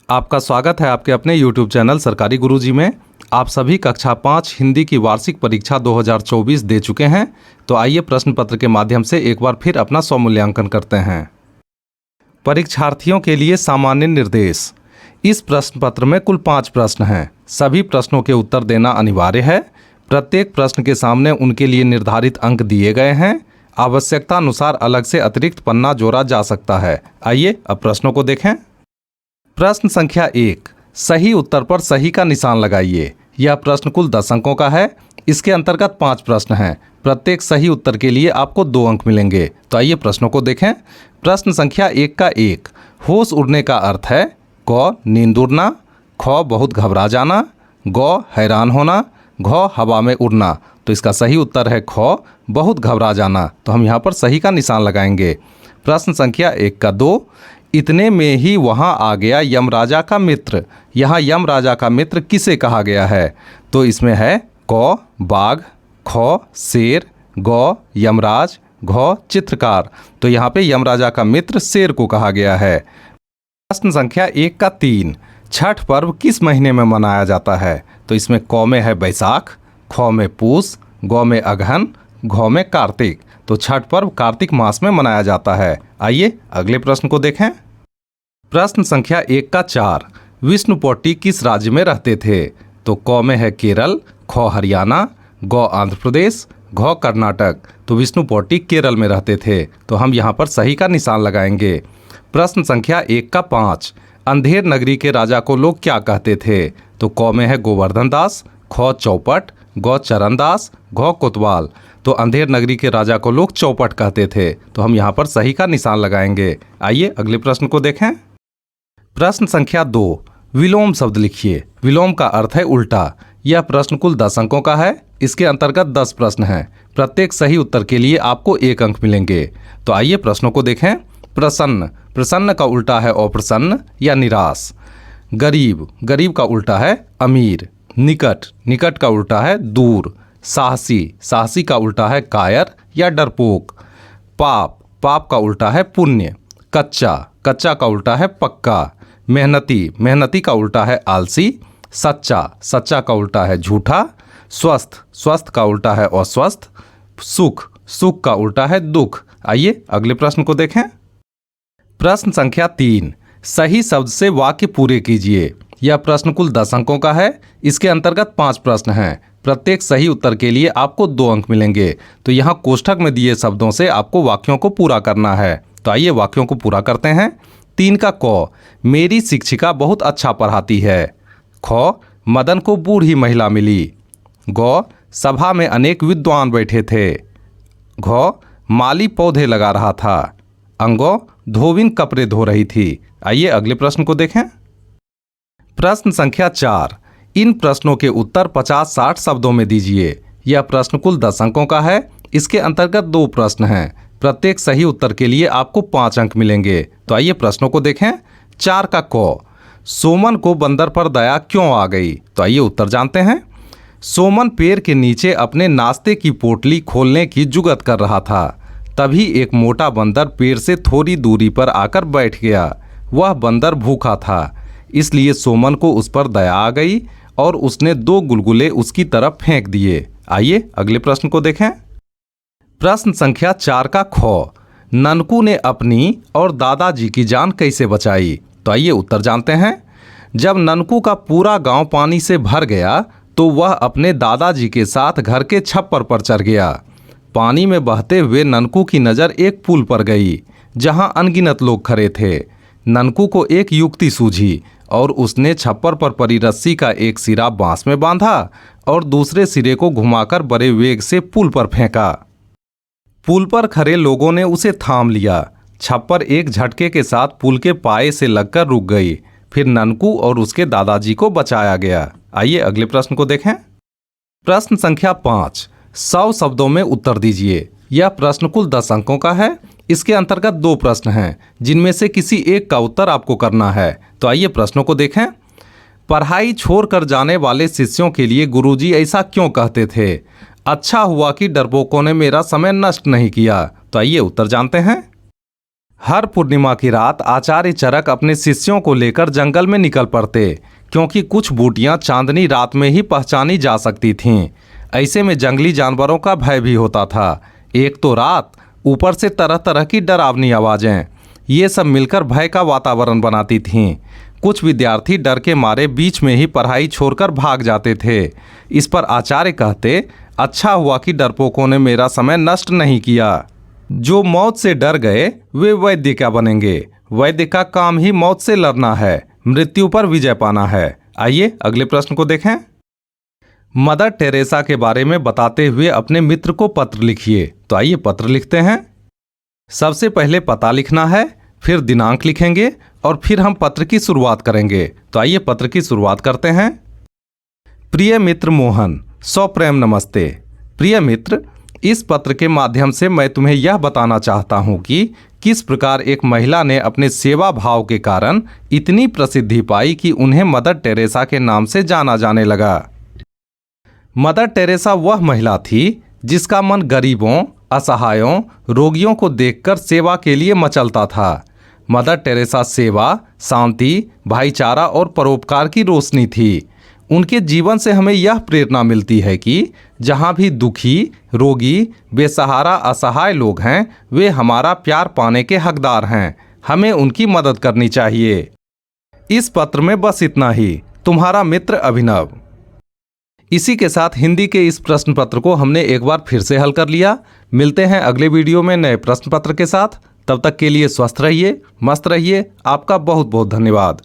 आपका स्वागत है आपके अपने YouTube चैनल सरकारी गुरुजी में। आप सभी कक्षा 5 हिंदी की वार्षिक परीक्षा 2024 दे चुके हैं। तो आइए प्रश्न पत्र के माध्यम से एक बार फिर अपना स्वमूल्यांकन करते हैं। परीक्षार्थियों के लिए सामान्य निर्देश। इस प्रश्न पत्र में कुल 5 प्रश्न हैं। सभी प्रश्नों के उत्तर देना अनिवार्य है। प्रत्येक प्रश्न के सामने उनके लिए निर्धारित अंक दिए गए हैं। आवश्यकता अनुसार अलग से अतिरिक्त पन्ना जोड़ा जा सकता है। आइए अब प्रश्नों को देखें। प्रश्न संख्या 1, सही उत्तर पर सही का निशान लगाइए। यह प्रश्न कुल 10 अंकों का है। इसके अंतर्गत 5 प्रश्न हैं। प्रत्येक सही उत्तर के लिए आपको 2 अंक मिलेंगे। तो आइए प्रश्नों को देखें। प्रश्न संख्या 1 का 1, होश उड़ने का अर्थ है क, नींद उड़ना, ख, बहुत घबरा जाना, ग, हैरान होना, घ, हवा में उड़ना। तो इसका सही उत्तर है ख, बहुत घबरा जाना। तो हम यहाँ पर सही का निशान लगाएंगे। प्रश्न संख्या 1 का 2, इतने में ही वहाँ आ गया यमराजा का मित्र। यहाँ यमराजा का मित्र किसे कहा गया है? तो इसमें है क, बाघ, ख, शेर, ग, यमराज, घ, चित्रकार। तो यहाँ पे यमराजा का मित्र शेर को कहा गया है। प्रश्न संख्या 1 का 3, छठ पर्व किस महीने में मनाया जाता है? तो इसमें क में है बैसाख, ख में पूस, ग में अगहन, घ में कार्तिक। तो छठ पर्व कार्तिक मास में मनाया जाता है। आइए अगले प्रश्न को देखें। प्रश्न संख्या 1 का 4, विष्णुपोटी किस राज्य में रहते थे? तो क में है केरल, ख हरियाणा, ग आंध्र प्रदेश, घ कर्नाटक। तो विष्णुपोटी केरल में रहते थे। तो हम यहाँ पर सही का निशान लगाएंगे। प्रश्न संख्या 1 का 5, अंधेर नगरी के राजा को लोग क्या कहते थे? तो क में है गोवर्धन दास, ख चौपट, ग चरणदास, घ कोतवाल। तो अंधेर नगरी के राजा को लोग चौपट कहते थे। तो हम यहाँ पर सही का निशान लगाएंगे। आइए अगले प्रश्न को देखें। प्रश्न संख्या 2, विलोम शब्द लिखिए। विलोम का अर्थ है उल्टा। यह प्रश्न कुल 10 अंकों का है। इसके अंतर्गत 10 प्रश्न हैं। प्रत्येक सही उत्तर के लिए आपको 1 अंक मिलेंगे। तो आइए प्रश्नों को देखें। प्रसन्न, प्रसन्न का उल्टा है अप्रसन्न या निराश। गरीब, गरीब का उल्टा है अमीर। निकट, निकट का उल्टा है दूर। साहसी, साहसी का उल्टा है कायर या डरपोक। पाप, पाप का उल्टा है पुण्य। कच्चा, कच्चा का उल्टा है पक्का। मेहनती, मेहनती का उल्टा है आलसी। सच्चा, सच्चा का उल्टा है झूठा। स्वस्थ, स्वस्थ का उल्टा है अस्वस्थ। सुख, सुख का उल्टा है दुख। आइए अगले प्रश्न को देखें। प्रश्न संख्या 3, सही शब्द से वाक्य पूरे कीजिए। यह प्रश्न कुल 10 अंकों का है। इसके अंतर्गत 5 प्रश्न हैं। प्रत्येक सही उत्तर के लिए आपको 2 अंक मिलेंगे। तो यहाँ कोष्ठक में दिए शब्दों से आपको वाक्यों को पूरा करना है। तो आइए वाक्यों को पूरा करते हैं। 3 का क, मेरी शिक्षिका बहुत अच्छा पढ़ाती है। ख, मदन को बूढ़ी महिला मिली। ग, सभा में अनेक विद्वान बैठे थे। घ, माली पौधे लगा रहा था। अंगो, धोबिन कपड़े धो रही थी। आइए अगले प्रश्न को देखें। प्रश्न संख्या 4, इन प्रश्नों के उत्तर 50-60 शब्दों में दीजिए। यह प्रश्न कुल 10 अंकों का है। इसके अंतर्गत 2 प्रश्न हैं। प्रत्येक सही उत्तर के लिए आपको 5 अंक मिलेंगे। तो आइए प्रश्नों को देखें। 4 का क, सोमन को बंदर पर दया क्यों आ गई? तो आइए उत्तर जानते हैं। सोमन पेड़ के नीचे अपने नाश्ते की पोटली खोलने की जुगत कर रहा था। तभी एक मोटा बंदर पेड़ से थोड़ी दूरी पर आकर बैठ गया। वह बंदर भूखा था, इसलिए सोमन को उस पर दया आ गई और उसने 2 गुलगुले उसकी तरफ फेंक दिए। आइए अगले प्रश्न को देखें। प्रश्न संख्या 4 का ख, ननकू ने अपनी और दादाजी की जान कैसे बचाई? तो आइए उत्तर जानते हैं। जब ननकू का पूरा गांव पानी से भर गया तो वह अपने दादाजी के साथ घर के छप्पर पर चढ़ गया। पानी में बहते हुए ननकू की नज़र एक पुल पर गई जहां अनगिनत लोग खड़े थे। ननकू को एक युक्ति सूझी और उसने छप्पर पर पड़ी रस्सी का एक सिरा बांस में बांधा और दूसरे सिरे को घुमाकर बड़े वेग से पुल पर फेंका। पुल पर खड़े लोगों ने उसे थाम लिया। छप्पर एक झटके के साथ पुल के पाए से लगकर रुक गई। फिर ननकू और उसके दादाजी को बचाया गया। आइए अगले प्रश्न को देखें। प्रश्न संख्या 5, 100 शब्दों में उत्तर दीजिए। यह प्रश्न कुल 10 अंकों का है। इसके अंतर्गत 2 प्रश्न हैं, जिनमें से किसी एक का उत्तर आपको करना है। तो आइए प्रश्नों को देखें। पढ़ाई छोड़कर जाने वाले शिष्यों के लिए गुरुजी ऐसा क्यों कहते थे? अच्छा हुआ कि डरपोकों ने मेरा समय नष्ट नहीं किया। तो आइए उत्तर जानते हैं। हर पूर्णिमा की रात आचार्य चरक अपने शिष्यों को लेकर जंगल में निकल पड़ते, क्योंकि कुछ बूटियां चांदनी रात में ही पहचानी जा सकती थीं। ऐसे में जंगली जानवरों का भय भी होता था। एक तो रात, ऊपर से तरह तरह की डरावनी आवाज़ें, ये सब मिलकर भय का वातावरण बनाती थीं। कुछ विद्यार्थी डर के मारे बीच में ही पढ़ाई छोड़कर भाग जाते थे। इस पर आचार्य कहते, अच्छा हुआ कि डरपोकों ने मेरा समय नष्ट नहीं किया। जो मौत से डर गए वे वैद्य क्या बनेंगे? वैद्य का काम ही मौत से लड़ना है, मृत्यु पर विजय पाना है। आइए अगले प्रश्न को देखें। मदर टेरेसा के बारे में बताते हुए अपने मित्र को पत्र लिखिए। तो आइए पत्र लिखते हैं। सबसे पहले पता लिखना है, फिर दिनांक लिखेंगे और फिर हम पत्र की शुरुआत करेंगे। तो आइए पत्र की शुरुआत करते हैं। प्रिय मित्र मोहन, सप्रेम नमस्ते। प्रिय मित्र, इस पत्र के माध्यम से मैं तुम्हें यह बताना चाहता हूं कि किस प्रकार एक महिला ने अपने सेवा भाव के कारण इतनी प्रसिद्धि पाई कि उन्हें मदर टेरेसा के नाम से जाना जाने लगा। मदर टेरेसा वह महिला थी जिसका मन गरीबों, असहायों, रोगियों को देखकर सेवा के लिए मचलता था। मदर टेरेसा सेवा, शांति, भाईचारा और परोपकार की रोशनी थी। उनके जीवन से हमें यह प्रेरणा मिलती है कि जहाँ भी दुखी, रोगी, बेसहारा, असहाय लोग हैं, वे हमारा प्यार पाने के हकदार हैं। हमें उनकी मदद करनी चाहिए। इस पत्र में बस इतना ही। तुम्हारा मित्र अभिनव। इसी के साथ हिंदी के इस प्रश्न पत्र को हमने एक बार फिर से हल कर लिया। मिलते हैं अगले वीडियो में नए प्रश्न पत्र के साथ। तब तक के लिए स्वस्थ रहिए, मस्त रहिए। आपका बहुत बहुत धन्यवाद।